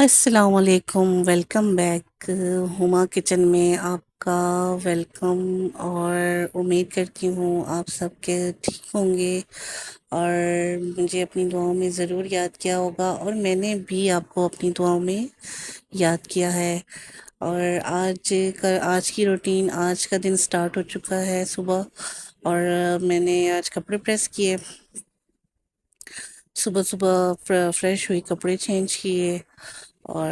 السلام علیکم، welcome back ہما کچن میں آپ کا ویلکم، اور امید کرتی ہوں آپ سب کے ٹھیک ہوں گے اور مجھے اپنی دعاؤں میں ضرور یاد کیا ہوگا، اور میں نے بھی آپ کو اپنی دعاؤں میں یاد کیا ہے۔ اور آج کی روٹین، آج کا دن سٹارٹ ہو چکا ہے صبح، اور میں نے آج کپڑے پریس کیے، صبح صبح فریش ہوئی، کپڑے چینج کیے، اور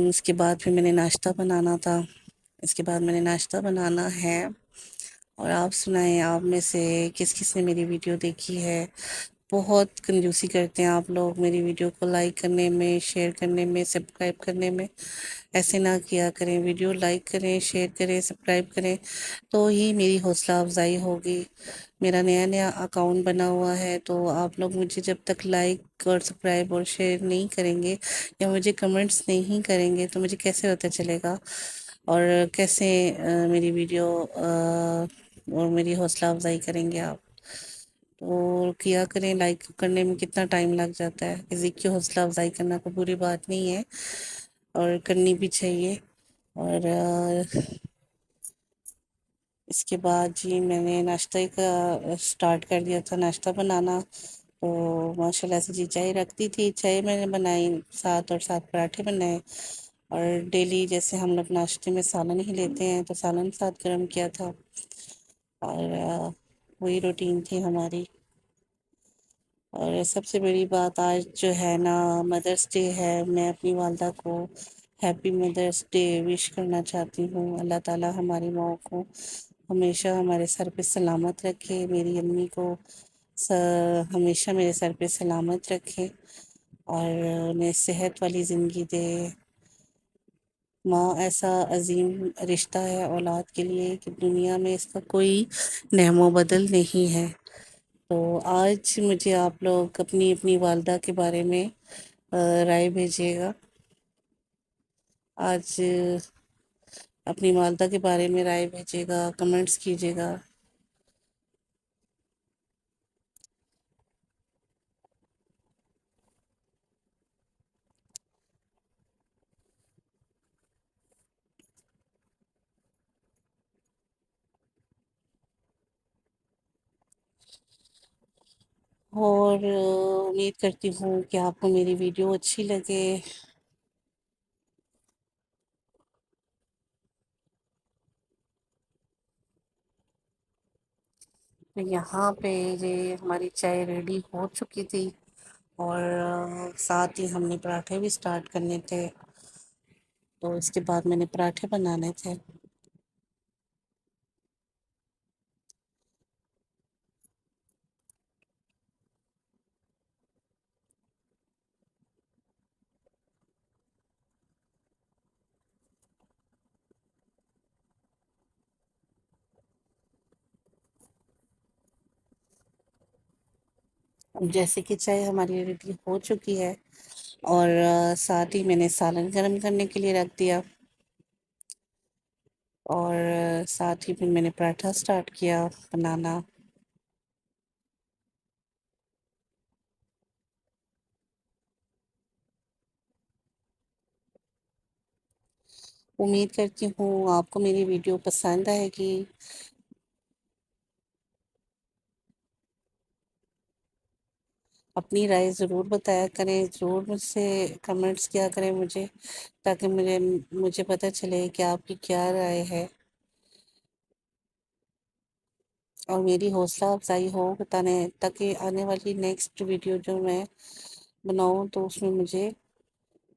اس کے بعد پھر میں نے ناشتہ بنانا تھا، اس کے بعد میں نے ناشتہ بنانا ہے۔ اور آپ سنائیں، آپ میں سے کس کس نے میری ویڈیو دیکھی ہے؟ بہت کنجوسی کرتے ہیں آپ لوگ میری ویڈیو کو لائک کرنے میں، شیئر کرنے میں، سبسکرائب کرنے میں۔ ایسے نہ کیا کریں، ویڈیو لائک کریں، شیئر کریں، سبسکرائب کریں، تو ہی میری حوصلہ افزائی ہوگی۔ میرا نیا نیا اکاؤنٹ بنا ہوا ہے، تو آپ لوگ مجھے جب تک لائک اور سبسکرائب اور شیئر نہیں کریں گے یا مجھے کمنٹس نہیں کریں گے تو مجھے کیسے پتہ چلے گا، اور کیسے میری ویڈیو اور میری حوصلہ افزائی کریں گے آپ؟ تو کیا کریں، لائک کرنے میں کتنا ٹائم لگ جاتا ہے، کسی کی حوصلہ افزائی کرنا کوئی بری بات نہیں ہے، اور کرنی بھی چاہیے۔ اور اس کے بعد جی میں نے ناشتے کا سٹارٹ کر دیا تھا، ناشتہ بنانا، تو ماشاء اللہ سے جی چائے رکھتی تھی، چائے میں نے بنائی، ساتھ پراٹھے بنائے، اور ڈیلی جیسے ہم لوگ ناشتے میں سالن ہی لیتے ہیں تو سالن ساتھ گرم کیا تھا، اور وہی روٹین تھی ہماری۔ اور سب سے بڑی بات، آج جو ہے نا مدرس ڈے ہے، میں اپنی والدہ کو ہیپی مدرس ڈے وش کرنا چاہتی ہوں۔ اللہ تعالی ہماری ماؤں کو ہمیشہ ہمارے سر پہ سلامت رکھے، میری امی کو ہمیشہ میرے سر پہ سلامت رکھے، اور انہیں صحت والی زندگی دے۔ ماں ایسا عظیم رشتہ ہے اولاد کے لیے کہ دنیا میں اس کا کوئی نعم و بدل نہیں ہے۔ تو آج مجھے آپ لوگ اپنی اپنی والدہ کے بارے میں رائے بھیجیے گا، آج اپنی والدہ کے بارے میں رائے بھیجیے گا، کمنٹس کیجیے گا۔ اور امید کرتی ہوں کہ آپ کو میری ویڈیو اچھی لگے۔ یہاں پہ یہ ہماری چائے ریڈی ہو چکی تھی، اور ساتھ ہی ہم نے پراٹھے بھی سٹارٹ کرنے تھے، تو اس کے بعد میں نے پراٹھے بنانے تھے۔ اب جیسے کہ چائے ہماری ریڈی ہو چکی ہے، اور ساتھ ہی میں نے سالن گرم کرنے کے لیے رکھ دیا، اور ساتھ ہی پھر میں نے پراٹھا سٹارٹ کیا بنانا۔ امید کرتی ہوں آپ کو میری ویڈیو پسند آئے گی۔ اپنی رائے ضرور بتایا کریں، ضرور مجھ سے کمنٹس کیا کریں مجھے، تاکہ مجھے پتہ چلے کہ آپ کی کیا رائے ہے، اور میری حوصلہ افزائی ہو بتانے، تاکہ آنے والی نیکسٹ ویڈیو جو میں بناؤں تو اس میں مجھے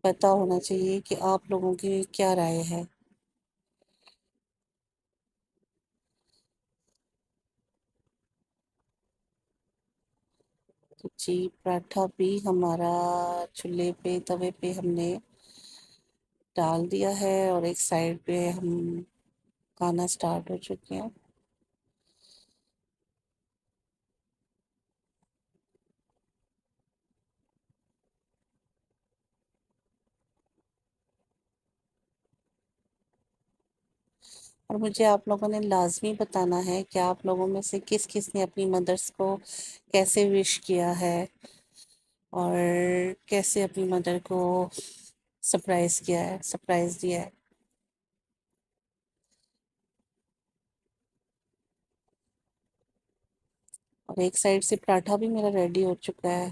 پتہ ہونا چاہیے کہ آپ لوگوں کی کیا رائے ہے۔ تو جی پراٹھا بھی ہمارا چولہے پہ، توے پہ ہم نے ڈال دیا ہے، اور ایک سائڈ پہ ہم کھانا سٹارٹ ہو چکے ہیں۔ اور مجھے آپ لوگوں نے لازمی بتانا ہے کہ آپ لوگوں میں سے کس کس نے اپنی مدرس کو کیسے وش کیا ہے، اور کیسے اپنی مدر کو سرپرائز دیا ہے۔ اور ایک سائڈ سے پراٹھا بھی میرا ریڈی ہو چکا ہے۔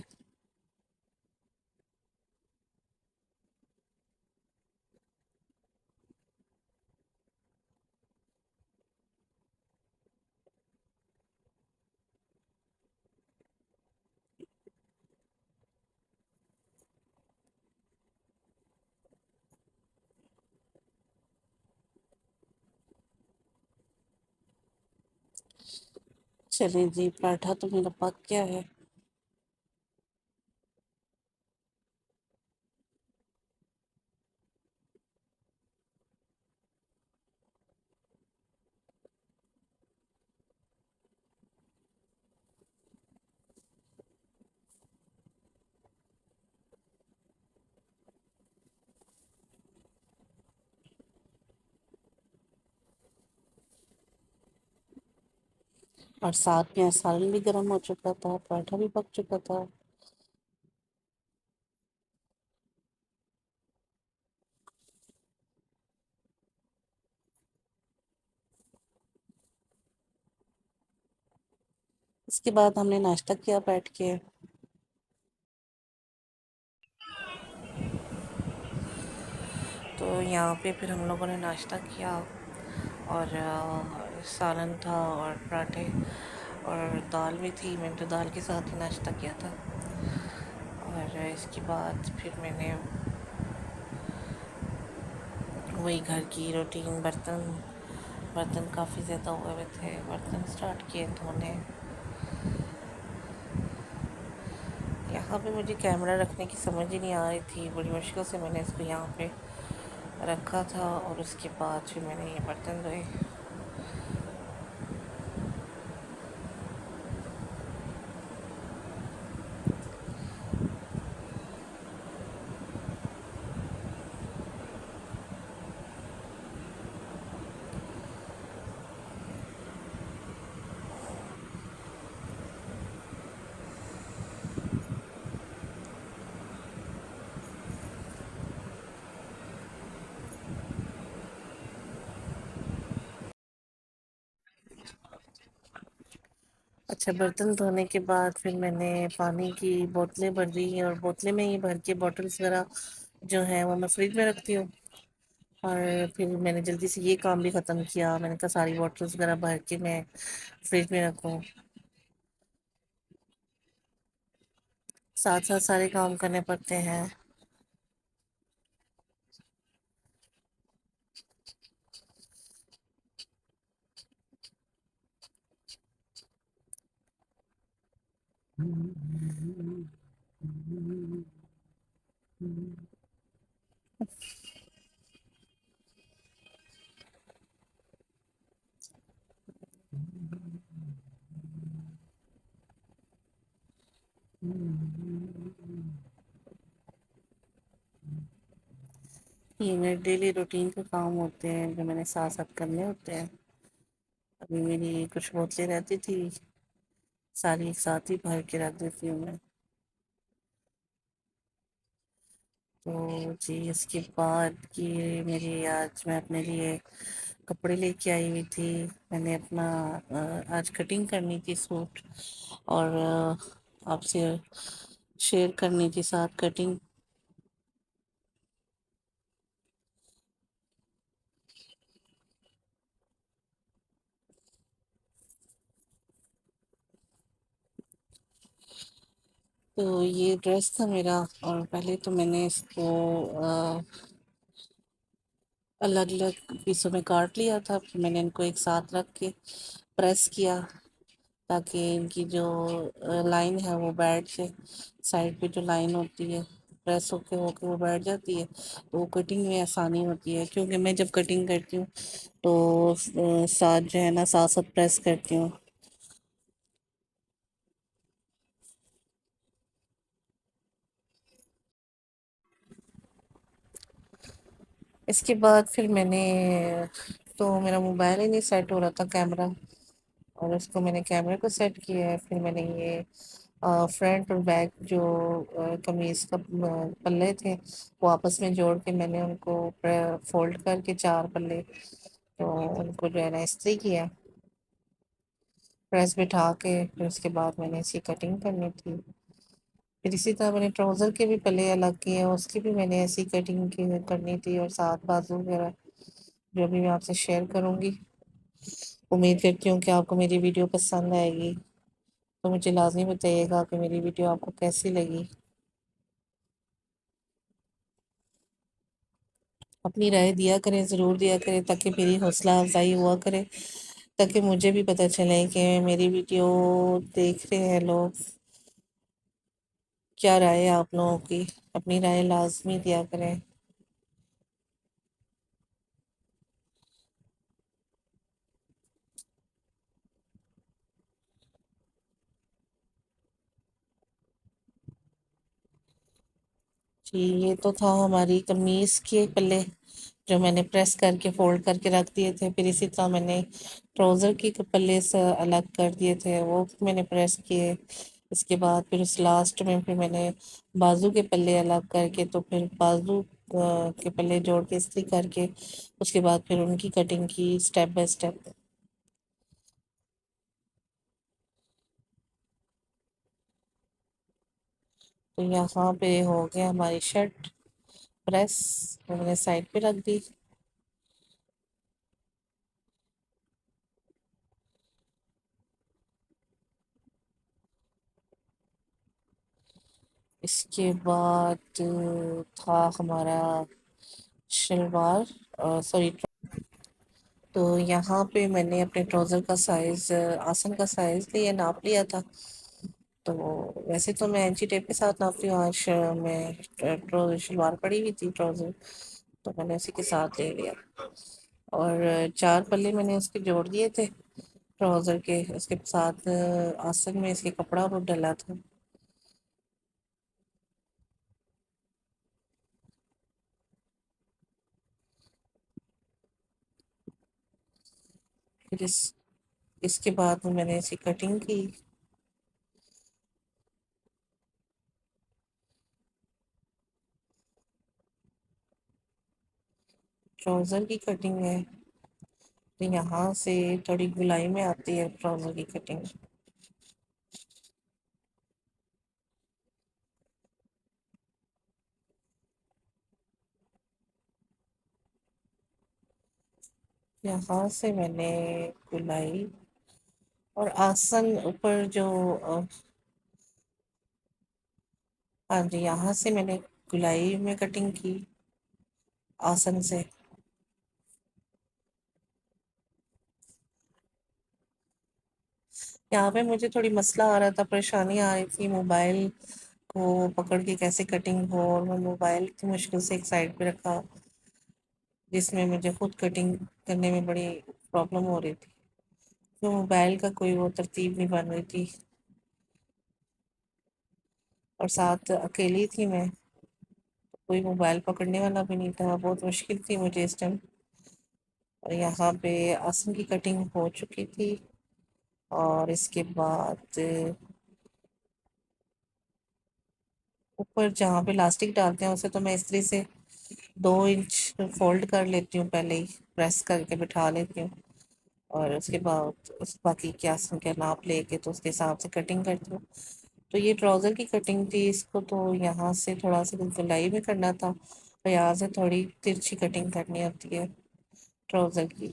چلیں جی، پراٹھا تو میرا پک گیا ہے۔ اور ساتھ میں سالن بھی گرم ہو چکا تھا، پراٹھا بھی پک چکا تھا۔ اس کے بعد ہم نے ناشتہ کیا بیٹھ کے۔ تو یہاں پہ پھر ہم لوگوں نے ناشتہ کیا، اور سالن تھا اور پراٹھے اور دال بھی تھی۔ میں نے تو دال کے ساتھ ہی ناشتہ کیا تھا۔ اور اس کے بعد پھر میں نے وہی گھر کی روٹین، برتن کافی زیادہ ہوئے ہوئے تھے، برتن اسٹارٹ کیے دھونے۔ یہاں پہ مجھے کیمرہ رکھنے کی سمجھ ہی نہیں آ رہی تھی، بڑی مشکل سے میں نے اس کو یہاں پہ رکھا تھا، اور اس کے بعد پھر میں نے یہ برتن دھوئے۔ اچھا، برتن دھونے کے بعد پھر میں نے پانی کی بوتلیں بھر دی، اور بوتلیں میں ہی بھر کے بوٹلس وغیرہ جو ہیں وہ میں فریج میں رکھتی ہوں۔ اور پھر میں نے جلدی سے یہ کام بھی ختم کیا، میں نے کہا ساری بوٹلس وغیرہ بھر کے میں فریج میں رکھوں، ساتھ ساتھ سارے کام کرنے پڑتے ہیں۔ یہ میرے ڈیلی روٹین کے کام ہوتے ہیں جو میں نے ساتھ ساتھ کرنے ہوتے ہیں۔ ابھی میری کچھ بوتلیں رہتی تھی، ساری ایک ساتھ ہی بھر کے رکھ دیتی ہوں میں۔ تو جی، اس کے بعد کی میری آج میں اپنے لیے کپڑے لے کے آئی ہوئی تھی۔ میں نے اپنا آج کٹنگ کرنی تھی سوٹ، اور آپ سے شیئر کرنی تھی ساتھ کٹنگ۔ تو یہ ڈریس تھا میرا، اور پہلے تو میں نے اس کو الگ الگ پیسوں میں کاٹ لیا تھا، پھر میں نے ان کو ایک ساتھ رکھ کے پریس کیا، تاکہ ان کی جو لائن ہے وہ بیٹھ جائے۔ سائڈ پہ جو لائن ہوتی ہے پریس ہو کے وہ بیٹھ جاتی ہے، تو وہ کٹنگ میں آسانی ہوتی ہے، کیونکہ میں جب کٹنگ کرتی ہوں تو ساتھ جو ہے نا ساتھ ساتھ پریس کرتی ہوں۔ اس کے بعد پھر میں نے، تو میرا موبائل ہی نہیں سیٹ ہو رہا تھا کیمرہ، اور اس کو میں نے کیمرے کو سیٹ کیا ہے۔ پھر میں نے یہ فرنٹ اور بیک جو قمیص کا پلے تھے وہ آپس میں جوڑ کے میں نے ان کو فولڈ کر کے چار پلے تو ان کو جو ہے نا استری کیا، پریس بٹھا کے پھر اس کے بعد میں نے اس کی کٹنگ کرنی تھی. پھر اسی طرح میں نے ٹراؤزر کے بھی پلے الگ کیے، اس کی بھی میں نے ایسی کٹنگ کی کرنی تھی، اور ساتھ بازو وغیرہ جو بھی میں آپ سے شیئر کروں گی. امید کرتی ہوں کہ آپ کو میری ویڈیو پسند آئے گی، تو مجھے لازمی بتائیے گا کہ میری ویڈیو آپ کو کیسی لگی. اپنی رائے دیا کریں، ضرور دیا کریں، تاکہ میری حوصلہ افزائی ہوا کرے، تاکہ مجھے بھی پتہ چلے کہ میری ویڈیو دیکھ رہے ہیں لوگ. کیا رائے ہے آپ لوگوں کی؟ اپنی رائے لازمی دیا کریں. جی یہ تو تھا ہماری قمیص کے پلے جو میں نے پریس کر کے فولڈ کر کے رکھ دیے تھے. پھر اسی طرح میں نے ٹراؤزر کی پلے سے الگ کر دیے تھے، وہ میں نے پریس کیے. اس کے بعد پھر اس لاسٹ میں پھر میں نے بازو کے پلے الگ کر کے، تو پھر بازو کے پلے جوڑ کے استری کر کے اس کے بعد پھر ان کی کٹنگ کی اسٹیپ بائی اسٹیپ. تو یہاں پہ ہو گیا ہماری شرٹ پریس، میں نے سائڈ پہ رکھ دی. اس کے بعد تھا ہمارا شلوار، سوری. تو یہاں پہ میں نے اپنے ٹراؤزر کا سائز، آسن کا سائز لیا، ناپ لیا تھا. تو ویسے تو میں انچی ٹیپ کے ساتھ ناپتی ہوں، آج میں شلوار پڑی ہوئی تھی ٹراؤزر، تو میں نے اسی کے ساتھ لے لیا. اور چار پلے میں نے اس کے جوڑ دیے تھے ٹراؤزر کے، اس کے ساتھ آسن میں اس کے کپڑا وہ ڈلا تھا. پھر اس کے بعد میں نے ایسی کٹنگ کی. ٹراؤزر کی کٹنگ ہے تو یہاں سے تھوڑی گلائی میں آتی ہے ٹراؤزر کی کٹنگ. یہاں سے میں نے گلائی اور آسن اوپر جو ہاں جی، یہاں سے میں نے گلائی میں کٹنگ کی آسن سے. یہاں پہ مجھے تھوڑی مسئلہ آ رہا تھا، پریشانی آ رہی تھی موبائل کو پکڑ کے کیسے کٹنگ ہو، اور میں موبائل کی مشکل سے ایک سائڈ پہ رکھا، جس میں مجھے خود کٹنگ کرنے میں بڑی پرابلم ہو رہی تھی. تو موبائل کا کوئی وہ ترتیب نہیں بن رہی تھی، اور ساتھ اکیلی تھی میں، کوئی موبائل پکڑنے والا بھی نہیں تھا. بہت مشکل تھی مجھے اس ٹائم. اور یہاں پہ آسن کی کٹنگ ہو چکی تھی، اور اس کے بعد اوپر جہاں پہ لاسٹک ڈالتے ہیں اسے تو میں استری سے 2 انچ فولڈ کر لیتی ہوں، پہلے ہی پریس کر کے بٹھا لیتی ہوں. اور اس کے بعد باقی کے آسن کے ناپ لے کے تو اس کے حساب سے کٹنگ کرتی ہوں. تو یہ ٹراؤزر کی کٹنگ تھی، اس کو تو یہاں سے تھوڑا سا گلائی میں کرنا تھا، اور یہاں سے تھوڑی ترچھی کٹنگ کرنی ہوتی ہے ٹراؤزر کی.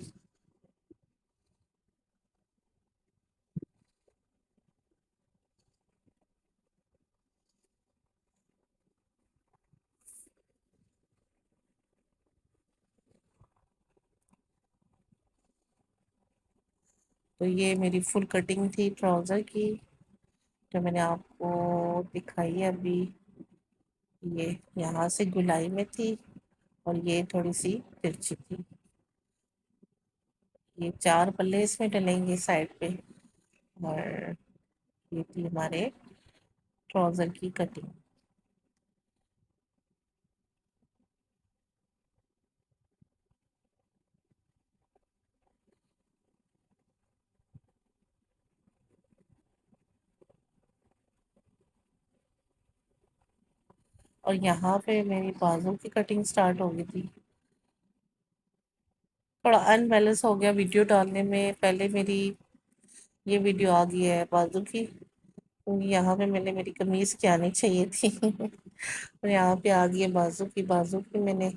تو یہ میری فل کٹنگ تھی ٹراؤزر کی، جو میں نے آپ کو دکھائی ہے ابھی. یہ یہاں سے گلائی میں تھی، اور یہ تھوڑی سی ترچھی تھی. یہ چار پلے اس میں ڈلیں گے سائڈ پہ، اور یہ تھی ہمارے ٹراؤزر کی کٹنگ. اور یہاں پہ میری بازو کی کٹنگ سٹارٹ ہو گئی تھی. تھوڑا ان بیلنس ہو گیا ویڈیو ڈالنے میں. پہلے میری یہ ویڈیو آ گئی ہے بازو کی، کیونکہ یہاں پہ میں نے میری قمیض کی آنی چاہیے تھی اور یہاں پہ آ گئی ہے بازو کی میں نے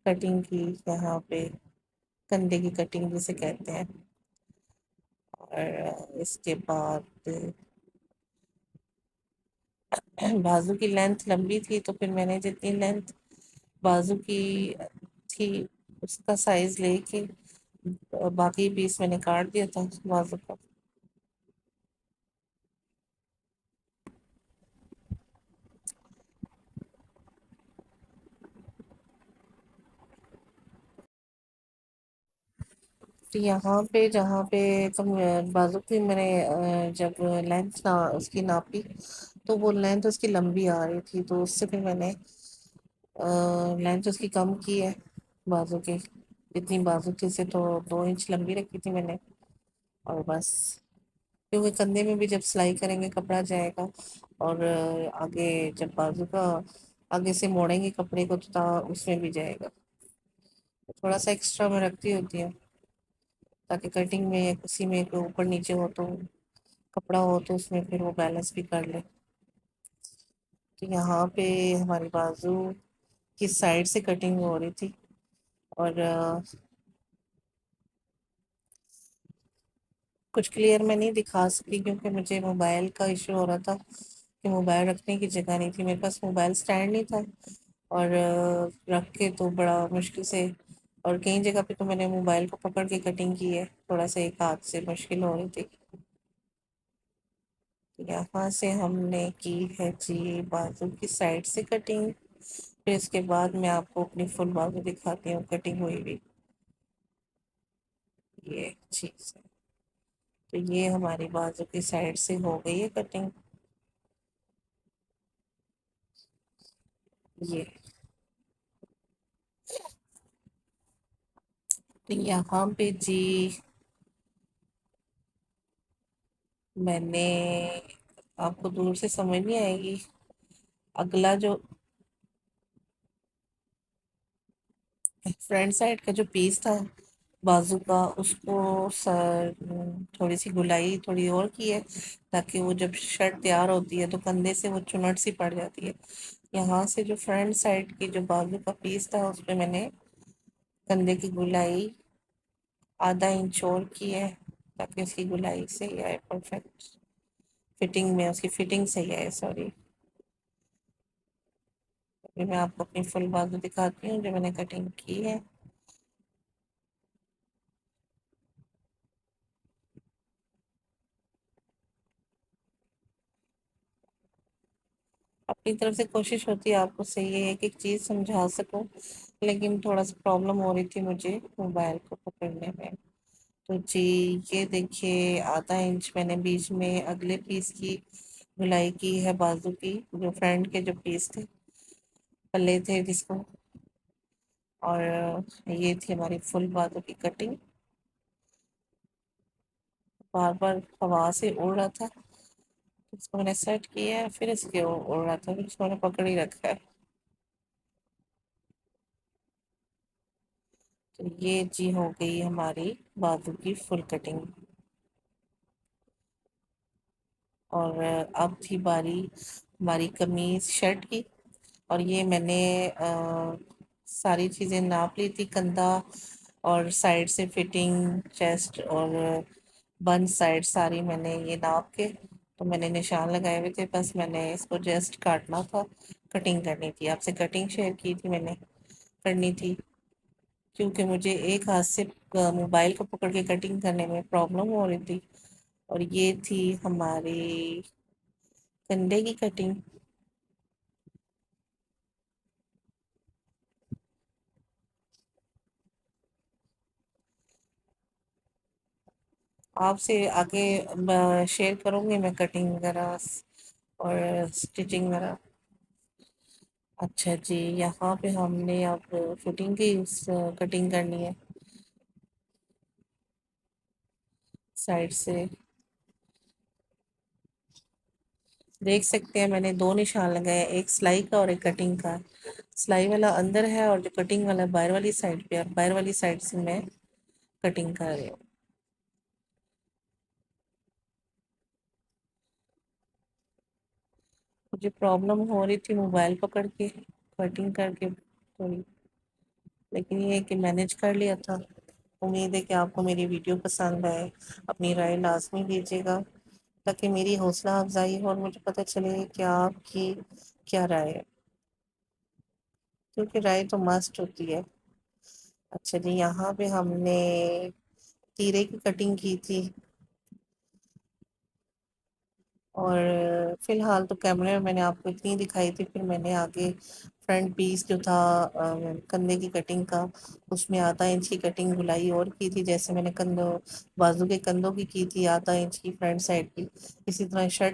کٹنگ کی یہاں پہ، کندھے کی کٹنگ جسے کہتے ہیں. اور اس کے بعد بازو کی لینتھ لمبی تھی، تو پھر میں نے جتنی لینتھ بازو کی تھی اس کا سائز لے کے باقی پیس میں نے کاٹ دیا تھا بازو کا. یہاں پہ جہاں پہ بازو کی میں نے جب لینتھ اس کی ناپی تو وہ لینتھ اس کی لمبی آ رہی تھی، تو اس سے پھر میں نے لینتھ اس کی کم کی ہے بازو کی. اتنی بازو کی سے تو 2 انچ لمبی رکھی تھی میں نے. اور بس کیونکہ کندھے میں بھی جب سلائی کریں گے کپڑا جائے گا، اور آگے جب بازو کا آگے سے موڑیں گے کپڑے کو تو اس میں بھی جائے گا. تھوڑا سا ایکسٹرا میں رکھتی ہوتی ہے تاکہ کٹنگ میں کسی میں اوپر نیچے ہو تو کپڑا ہو تو اس میں پھر وہ بیلنس بھی کر لے. تو یہاں پہ ہماری بازو کس سائڈ سے کٹنگ ہو رہی تھی. اور کچھ کلیئر میں نہیں دکھا سکی کیونکہ مجھے موبائل کا ایشو ہو رہا تھا کہ موبائل رکھنے کی جگہ نہیں تھی میرے پاس. موبائل سٹینڈ نہیں تھا اور رکھ کے تو بڑا مشکل سے، اور کئی جگہ پہ تو میں نے موبائل کو پکڑ کے کٹنگ کی ہے، تھوڑا سا ایک ہاتھ سے مشکل ہو رہی تھی. یہاں سے ہم نے کی ہے جی بازو کی سائڈ سے کٹنگ. پھر اس کے بعد میں آپ کو اپنی فل بازو دکھاتی ہوں کٹنگ ہوئی بھی. یہ چیز ہے تو یہ ہماری بازو کی سائڈ سے ہو گئی ہے کٹنگ. یہ تو یہاں پہ جی میں نے، آپ کو دور سے سمجھ نہیں آئے گی، اگلا جو فرنٹ سائڈ کا جو پیس تھا بازو کا اس کو تھوڑی سی گلائی تھوڑی اور کی ہے تاکہ وہ جب شرٹ تیار ہوتی ہے تو کندھے سے وہ چنٹ سی پڑ جاتی ہے. یہاں سے جو فرنٹ سائڈ کی جو بازو کا پیس تھا اس پہ میں نے کندھے کی گلائی ½ انچ اور کی ہے تاکہ اس کی گلائی صحیح آئے پرفیکٹ فٹنگ میں، اس کی فٹنگ صحیح آئے. سوری، ابھی میں آپ کو اپنی فل بازو دکھاتی ہوں جو میں نے کٹنگ کی ہے. اپنی طرف سے کوشش ہوتی ہے آپ کو صحیح ایک ایک چیز سمجھا سکوں، لیکن تھوڑا سا پرابلم ہو رہی تھی مجھے موبائل کو پکڑنے میں. تو جی یہ دیکھیے ½ انچ میں نے بیچ میں اگلے پیس کی گلائی کی ہے بازو کی، جو فرنٹ کے جو پیس تھے پلے تھے جس کو. اور یہ تھی ہماری فل بازو کی کٹنگ. بار بار ہوا سے اڑ رہا تھا اس کو میں نے سیٹ کیا ہے، پھر اس کے اڑ رہا تھا، پھر اس کو میں نے پکڑ ہی رکھا ہے. تو یہ جی ہو گئی ہماری بازو کی فل کٹنگ. اور اب تھی باری ہماری قمیض شرٹ کی. اور یہ میں نے ساری چیزیں ناپ لی تھی، کندھا اور سائڈ سے فٹنگ چیسٹ اور بن سائڈ ساری میں نے یہ ناپ کے تو میں نے نشان لگائے ہوئے تھے. بس میں نے اس کو جسٹ کاٹنا تھا، کٹنگ کرنی تھی. آپ سے کٹنگ شیئر کی تھی میں نے، کرنی تھی کیونکہ مجھے ایک ہاتھ سے موبائل کو پکڑ کے کٹنگ کرنے میں پرابلم ہو رہی تھی. اور یہ تھی ہماری کندھے کی کٹنگ. آپ سے آگے شیئر کروں گی میں کٹنگ وغیرہ اور اسٹیچنگ وغیرہ. اچھا جی یہاں پہ ہم نے اب فٹنگ کی کٹنگ کرنی ہے سائڈ سے. دیکھ سکتے ہیں میں نے دو نشان لگائے، ایک سلائی کا اور ایک کٹنگ کا۔ سلائی والا اندر ہے اور جو کٹنگ والا باہر والی سائڈ پہ، اور باہر والی سائڈ سے میں کٹنگ کر رہی ہوں۔ مجھے پرابلم ہو رہی تھی موبائل پکڑ کے کٹنگ کر کے تھوڑی، لیکن یہ ہے کہ مینج کر لیا تھا۔ امید ہے کہ آپ کو میری ویڈیو پسند آئے، اپنی رائے لازمی دیجیے گا تاکہ میری حوصلہ افزائی ہو اور مجھے پتہ چلے کہ آپ کی کیا رائے ہے، کیونکہ رائے تو مسٹ ہوتی ہے۔ اچھا جی، یہاں پہ ہم نے تیرے کی کٹنگ کی تھی، اور فی الحال تو کیمرے میں نے آپ کو اتنی دکھائی تھی، پھر میں نے آگے فرنٹ پیس جو تھا کندھے کی کٹنگ کا، اس میں آدھا انچ کی کٹنگ گلائی اور کی تھی، جیسے میں نے کندھوں بازو کے کندھوں کی تھی، آدھا انچ کی فرنٹ سائڈ کی، اسی طرح شرٹ